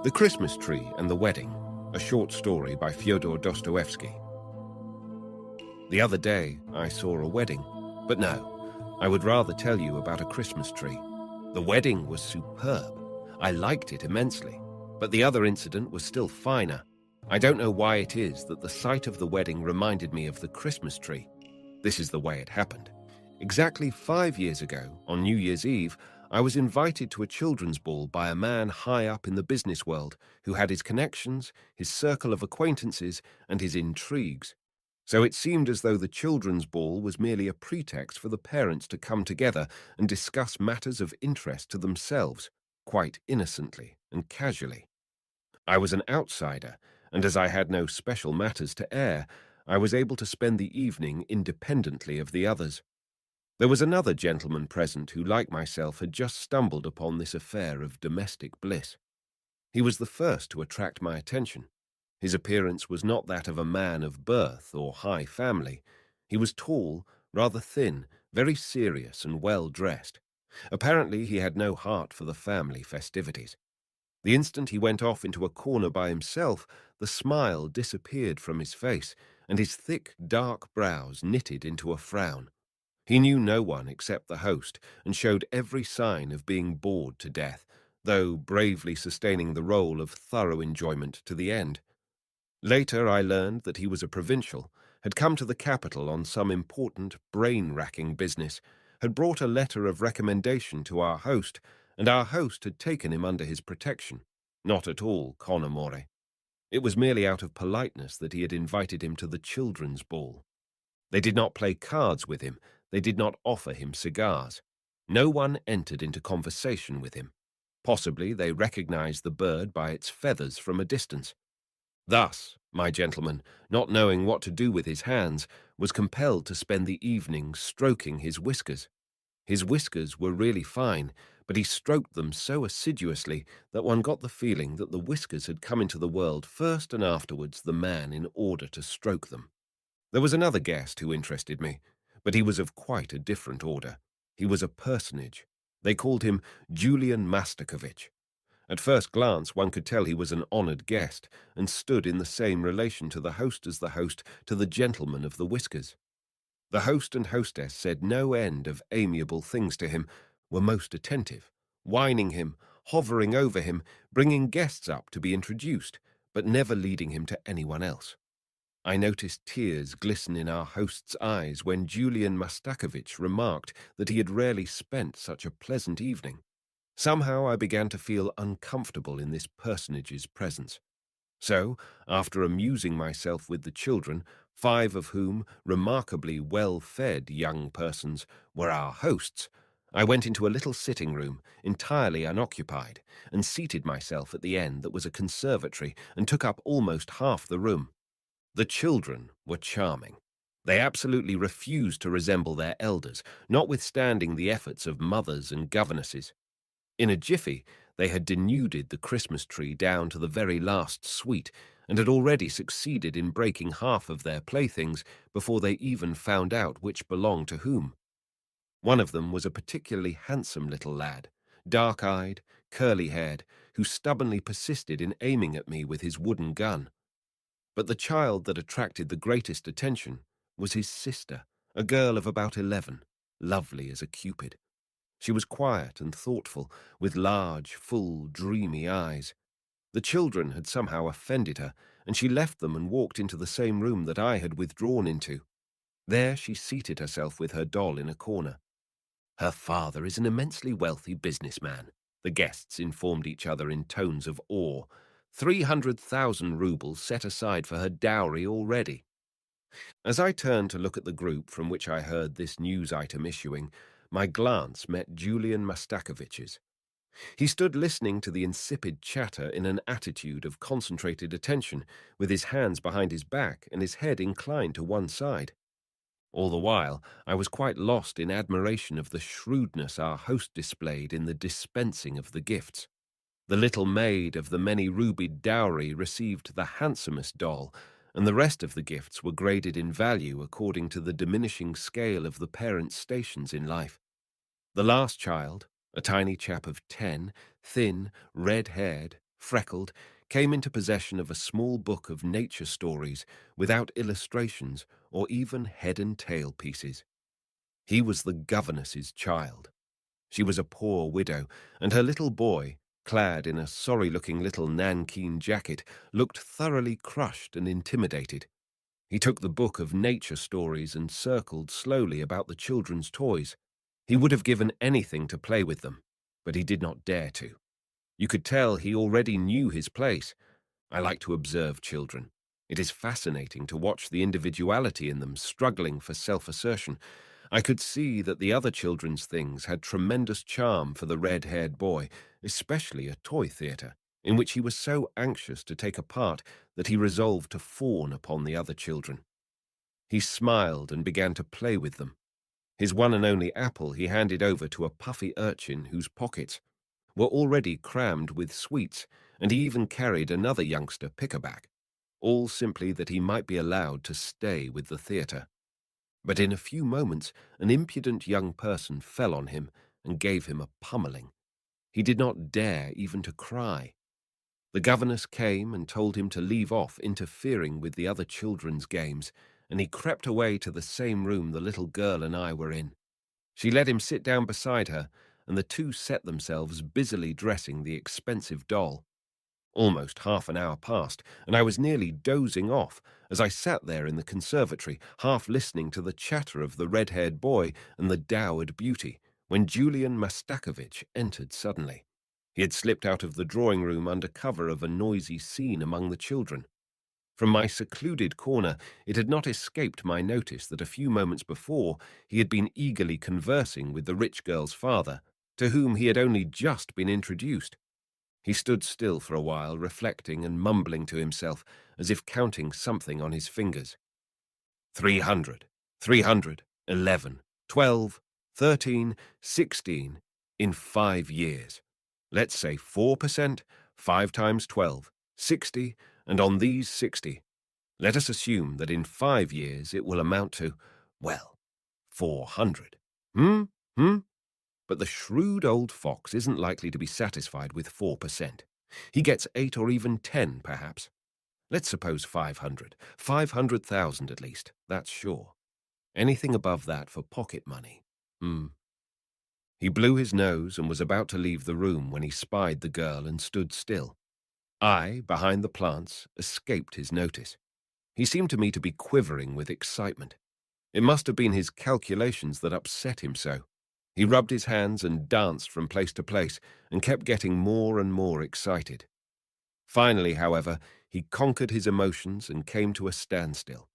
The Christmas Tree and the Wedding, a short story by Fyodor Dostoevsky. The other day, I saw a wedding, but no, I would rather tell you about a Christmas tree. The wedding was superb. I liked it immensely, but the other incident was still finer. I don't know why it is that the sight of the wedding reminded me of the Christmas tree. This is the way it happened. Exactly 5 years ago, on New Year's Eve, I was invited to a children's ball by a man high up in the business world who had his connections, his circle of acquaintances, and his intrigues. So it seemed as though the children's ball was merely a pretext for the parents to come together and discuss matters of interest to themselves, quite innocently and casually. I was an outsider, and as I had no special matters to air, I was able to spend the evening independently of the others. There was another gentleman present who, like myself, had just stumbled upon this affair of domestic bliss. He was the first to attract my attention. His appearance was not that of a man of birth or high family. He was tall, rather thin, very serious and well-dressed. Apparently he had no heart for the family festivities. The instant he went off into a corner by himself, the smile disappeared from his face, and his thick, dark brows knitted into a frown. He knew no one except the host, and showed every sign of being bored to death, though bravely sustaining the role of thorough enjoyment to the end. Later I learned that he was a provincial, had come to the capital on some important, brain-racking business, had brought a letter of recommendation to our host, and our host had taken him under his protection. Not at all con amore. It was merely out of politeness that he had invited him to the children's ball. They did not play cards with him. They did not offer him cigars. No one entered into conversation with him. Possibly they recognized the bird by its feathers from a distance. Thus, my gentleman, not knowing what to do with his hands, was compelled to spend the evening stroking his whiskers. His whiskers were really fine, but he stroked them so assiduously that one got the feeling that the whiskers had come into the world first and afterwards the man in order to stroke them. There was another guest who interested me, but he was of quite a different order. He was a personage. They called him Julian Mastakovich. At first glance, one could tell he was an honored guest, and stood in the same relation to the host as the host to the gentleman of the whiskers. The host and hostess said no end of amiable things to him, were most attentive, whining him, hovering over him, bringing guests up to be introduced, but never leading him to anyone else. I noticed tears glisten in our host's eyes when Julian Mastakovich remarked that he had rarely spent such a pleasant evening. Somehow I began to feel uncomfortable in this personage's presence. So, after amusing myself with the children, 5 of whom, remarkably well-fed young persons, were our hosts, I went into a little sitting room, entirely unoccupied, and seated myself at the end that was a conservatory and took up almost half the room. The children were charming. They absolutely refused to resemble their elders, notwithstanding the efforts of mothers and governesses. In a jiffy, they had denuded the Christmas tree down to the very last sweet, and had already succeeded in breaking half of their playthings before they even found out which belonged to whom. One of them was a particularly handsome little lad, dark-eyed, curly-haired, who stubbornly persisted in aiming at me with his wooden gun. But the child that attracted the greatest attention was his sister, a girl of about 11, lovely as a cupid. She was quiet and thoughtful, with large, full, dreamy eyes. The children had somehow offended her, and she left them and walked into the same room that I had withdrawn into. There she seated herself with her doll in a corner. Her father is an immensely wealthy businessman, the guests informed each other in tones of awe. 300,000 rubles set aside for her dowry already. As I turned to look at the group from which I heard this news item issuing, my glance met Julian Mastakovich's. He stood listening to the insipid chatter in an attitude of concentrated attention, with his hands behind his back and his head inclined to one side. All the while, I was quite lost in admiration of the shrewdness our host displayed in the dispensing of the gifts. The little maid of the many-rubied dowry received the handsomest doll, and the rest of the gifts were graded in value according to the diminishing scale of the parents' stations in life. The last child, a tiny chap of 10, thin, red-haired, freckled, came into possession of a small book of nature stories without illustrations or even head and tail pieces. He was the governess's child. She was a poor widow, and her little boy, clad in a sorry-looking little nankeen jacket, looked thoroughly crushed and intimidated. He took the book of nature stories and circled slowly about the children's toys. He would have given anything to play with them, but he did not dare to. You could tell he already knew his place. I like to observe children. It is fascinating to watch the individuality in them struggling for self-assertion. I could see that the other children's things had tremendous charm for the red-haired boy, especially a toy theatre, in which he was so anxious to take a part that he resolved to fawn upon the other children. He smiled and began to play with them. His one and only apple he handed over to a puffy urchin whose pockets were already crammed with sweets, and he even carried another youngster pickerback, all simply that he might be allowed to stay with the theatre. But in a few moments an impudent young person fell on him and gave him a pummeling. He did not dare even to cry. The governess came and told him to leave off interfering with the other children's games, and he crept away to the same room the little girl and I were in. She let him sit down beside her, and the two set themselves busily dressing the expensive doll. Almost half an hour passed, and I was nearly dozing off as I sat there in the conservatory, half listening to the chatter of the red-haired boy and the dowered beauty, when Julian Mastakovich entered suddenly. He had slipped out of the drawing-room under cover of a noisy scene among the children. From my secluded corner, it had not escaped my notice that a few moments before he had been eagerly conversing with the rich girl's father, to whom he had only just been introduced. He stood still for a while, reflecting and mumbling to himself, as if counting something on his fingers. 300, 311, 12, 13, 16, in 5 years. Let's say 4%, 5 times 12, 60, and on these 60, let us assume that in 5 years it will amount to, well, 400. Hmm? But the shrewd old fox isn't likely to be satisfied with 4%. He gets 8 or even 10, perhaps. Let's suppose 500. 500,000 at least, that's sure. Anything above that for pocket money. He blew his nose and was about to leave the room when he spied the girl and stood still. I, behind the plants, escaped his notice. He seemed to me to be quivering with excitement. It must have been his calculations that upset him so. He rubbed his hands and danced from place to place and kept getting more and more excited. Finally, however, he conquered his emotions and came to a standstill.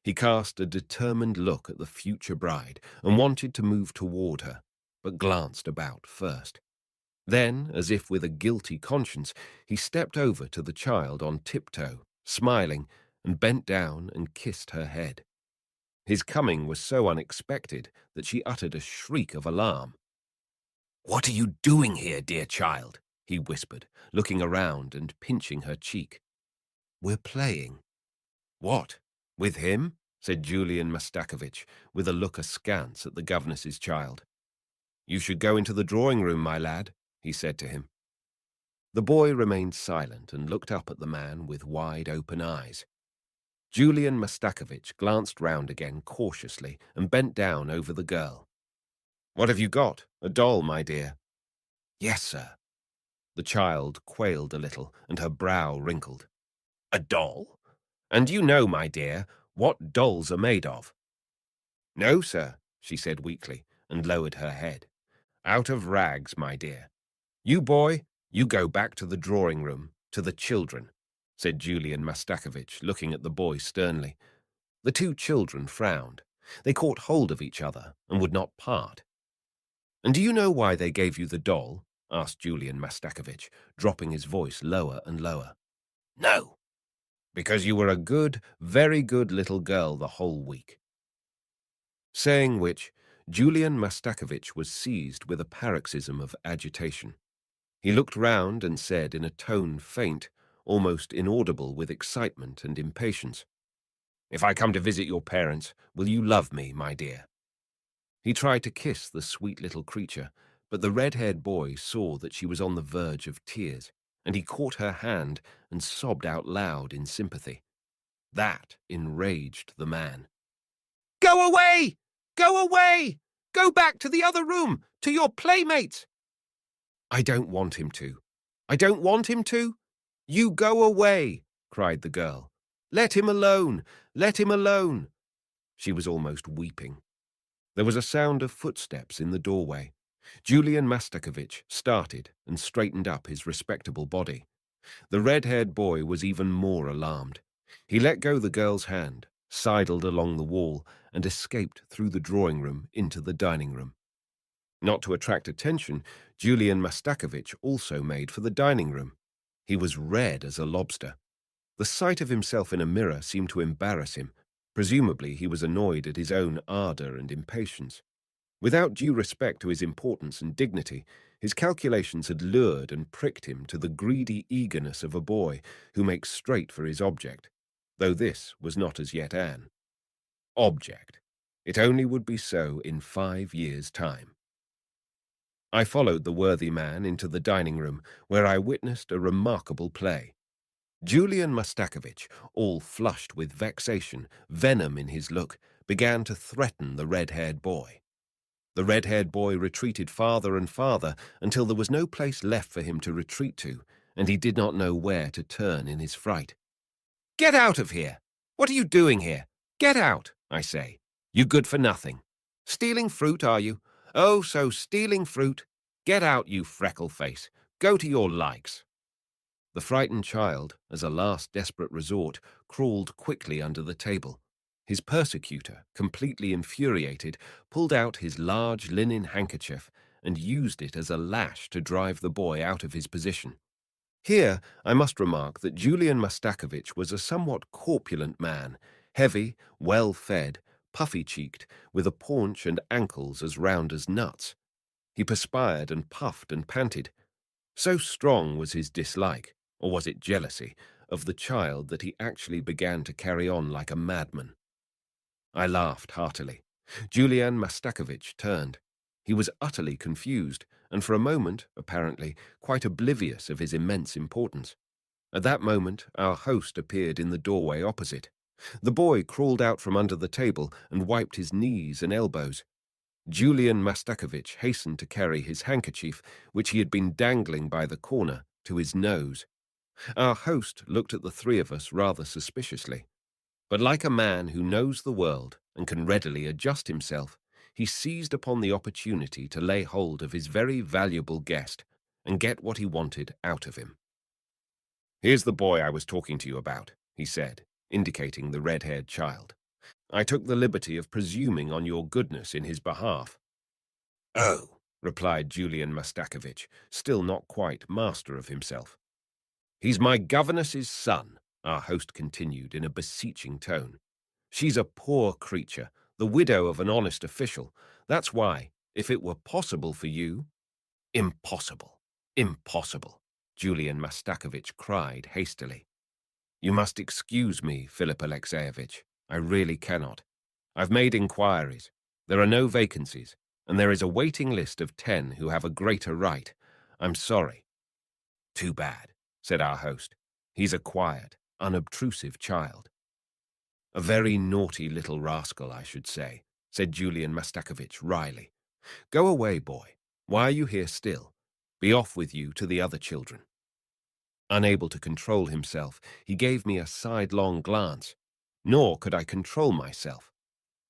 He cast a determined look at the future bride and wanted to move toward her, but glanced about first. Then, as if with a guilty conscience, he stepped over to the child on tiptoe, smiling, and bent down and kissed her head. His coming was so unexpected that she uttered a shriek of alarm. "What are you doing here, dear child?" he whispered, looking around and pinching her cheek. "We're playing." "What, with him?" said Julian Mastakovich, with a look askance at the governess's child. "You should go into the drawing-room, my lad," he said to him. The boy remained silent and looked up at the man with wide-open eyes. Julian Mastakovich glanced round again cautiously and bent down over the girl. "What have you got? A doll, my dear?" "Yes, sir." The child quailed a little, and her brow wrinkled. "A doll? And you know, my dear, what dolls are made of?" "No, sir," she said weakly, and lowered her head. "Out of rags, my dear. You, boy, you go back to the drawing-room, to the children," said Julian Mastakovich, looking at the boy sternly. The two children frowned. They caught hold of each other and would not part. "And do you know why they gave you the doll?" asked Julian Mastakovich, dropping his voice lower and lower. "No." "Because you were a good, very good little girl the whole week." Saying which, Julian Mastakovich was seized with a paroxysm of agitation. He looked round and said in a tone faint, almost inaudible with excitement and impatience, "If I come to visit your parents, will you love me, my dear?" He tried to kiss the sweet little creature, but the red-haired boy saw that she was on the verge of tears, and he caught her hand and sobbed out loud in sympathy. That enraged the man. "Go away! Go away! Go back to the other room, to your playmates!" "I don't want him to. I don't want him to. You go away," cried the girl. "Let him alone. Let him alone." She was almost weeping. There was a sound of footsteps in the doorway. Julian Mastakovich started and straightened up his respectable body. The red-haired boy was even more alarmed. He let go the girl's hand, sidled along the wall, and escaped through the drawing room into the dining room. Not to attract attention, Julian Mastakovich also made for the dining room. He was red as a lobster. The sight of himself in a mirror seemed to embarrass him. Presumably he was annoyed at his own ardor and impatience. Without due respect to his importance and dignity, his calculations had lured and pricked him to the greedy eagerness of a boy who makes straight for his object, though this was not as yet an object. It only would be so in 5 years' time. I followed the worthy man into the dining room, where I witnessed a remarkable play. Julian Mastakovich, all flushed with vexation, venom in his look, began to threaten the red-haired boy. The red-haired boy retreated farther and farther until there was no place left for him to retreat to, and he did not know where to turn in his fright. "Get out of here! What are you doing here? Get out, I say. You good for nothing. Stealing fruit, are you? Oh, so stealing fruit. Get out, you freckle face. Go to your likes." The frightened child, as a last desperate resort, crawled quickly under the table. His persecutor, completely infuriated, pulled out his large linen handkerchief and used it as a lash to drive the boy out of his position. Here I must remark that Julian Mastakovich was a somewhat corpulent man, heavy, well-fed, puffy-cheeked, with a paunch and ankles as round as nuts. He perspired and puffed and panted. So strong was his dislike, or was it jealousy, of the child that he actually began to carry on like a madman. I laughed heartily. Julian Mastakovich turned. He was utterly confused, and for a moment, apparently, quite oblivious of his immense importance. At that moment, our host appeared in the doorway opposite. The boy crawled out from under the table and wiped his knees and elbows. Julian Mastakovich hastened to carry his handkerchief, which he had been dangling by the corner, to his nose. Our host looked at the three of us rather suspiciously. But like a man who knows the world and can readily adjust himself, he seized upon the opportunity to lay hold of his very valuable guest and get what he wanted out of him. "Here's the boy I was talking to you about," he said, indicating the red-haired child. "I took the liberty of presuming on your goodness in his behalf." "Oh," replied Julian Mastakovich, still not quite master of himself. "He's my governess's son," our host continued in a beseeching tone. "She's a poor creature, the widow of an honest official. That's why, if it were possible for you—" "Impossible, impossible," Julian Mastakovich cried hastily. "You must excuse me, Philip Alexeyevich. I really cannot. I've made inquiries. There are no vacancies, and there is a waiting list of 10 who have a greater right. I'm sorry." "Too bad," said our host. "He's a quiet, unobtrusive child." "A very naughty little rascal, I should say," said Julian Mastakovich wryly. "Go away, boy. Why are you here still? Be off with you to the other children." Unable to control himself, he gave me a sidelong glance. Nor could I control myself.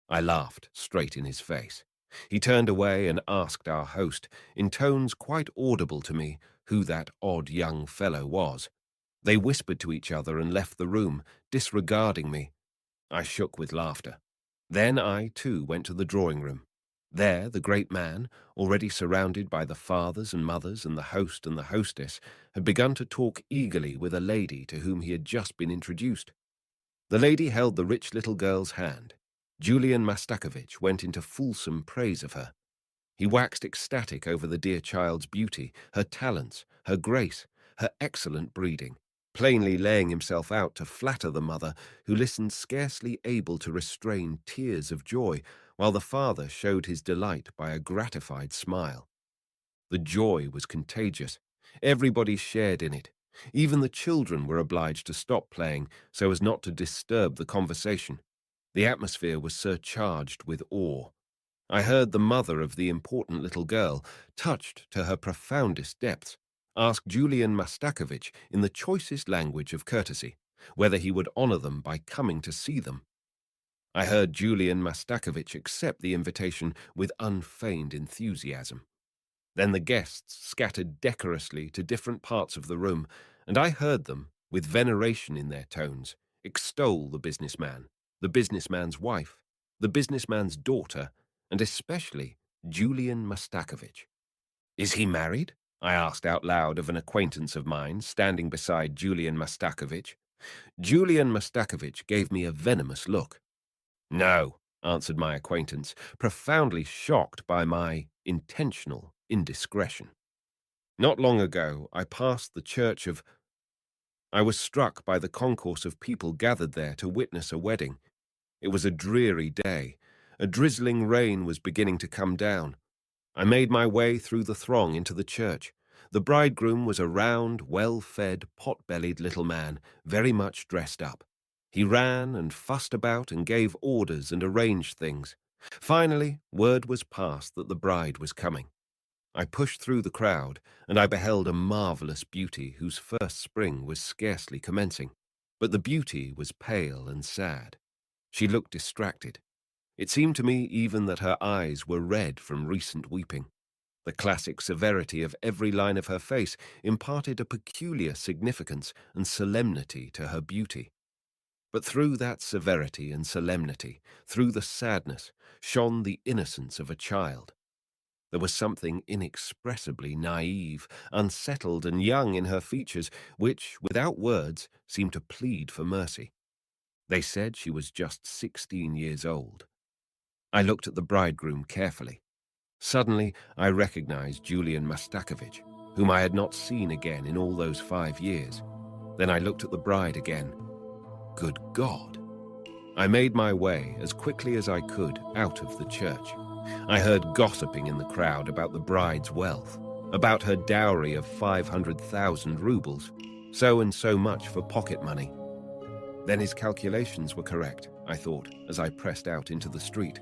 I laughed straight in his face. He turned away and asked our host, in tones quite audible to me, who that odd young fellow was. They whispered to each other and left the room, disregarding me. I shook with laughter. Then I, too, went to the drawing-room. There, the great man, already surrounded by the fathers and mothers and the host and the hostess, had begun to talk eagerly with a lady to whom he had just been introduced. The lady held the rich little girl's hand. Julian Mastakovich went into fulsome praise of her. He waxed ecstatic over the dear child's beauty, her talents, her grace, her excellent breeding, plainly laying himself out to flatter the mother, who listened scarcely able to restrain tears of joy, while the father showed his delight by a gratified smile. The joy was contagious. Everybody shared in it. Even the children were obliged to stop playing so as not to disturb the conversation. The atmosphere was surcharged with awe. I heard the mother of the important little girl, touched to her profoundest depths, ask Julian Mastakovich in the choicest language of courtesy whether he would honor them by coming to see them. I heard Julian Mastakovich accept the invitation with unfeigned enthusiasm. Then the guests scattered decorously to different parts of the room, and I heard them, with veneration in their tones, extol the businessman's wife, the businessman's daughter, and especially Julian Mastakovich. "Is he married?" I asked out loud of an acquaintance of mine standing beside Julian Mastakovich. Julian Mastakovich gave me a venomous look. "No," answered my acquaintance, profoundly shocked by my intentional indiscretion. Not long ago, I passed the church of... I was struck by the concourse of people gathered there to witness a wedding. It was a dreary day. A drizzling rain was beginning to come down. I made my way through the throng into the church. The bridegroom was a round, well-fed, pot-bellied little man, very much dressed up. He ran and fussed about and gave orders and arranged things. Finally, word was passed that the bride was coming. I pushed through the crowd, and I beheld a marvelous beauty whose first spring was scarcely commencing. But the beauty was pale and sad. She looked distracted. It seemed to me even that her eyes were red from recent weeping. The classic severity of every line of her face imparted a peculiar significance and solemnity to her beauty. But through that severity and solemnity, through the sadness, shone the innocence of a child. There was something inexpressibly naive, unsettled, and young in her features, which, without words, seemed to plead for mercy. They said she was just 16 years old. I looked at the bridegroom carefully. Suddenly, I recognized Julian Mastakovich, whom I had not seen again in all those 5 years. Then I looked at the bride again. Good God! I made my way, as quickly as I could, out of the church. I heard gossiping in the crowd about the bride's wealth, about her dowry of 500,000 rubles, so and so much for pocket money. Then his calculations were correct, I thought, as I pressed out into the street.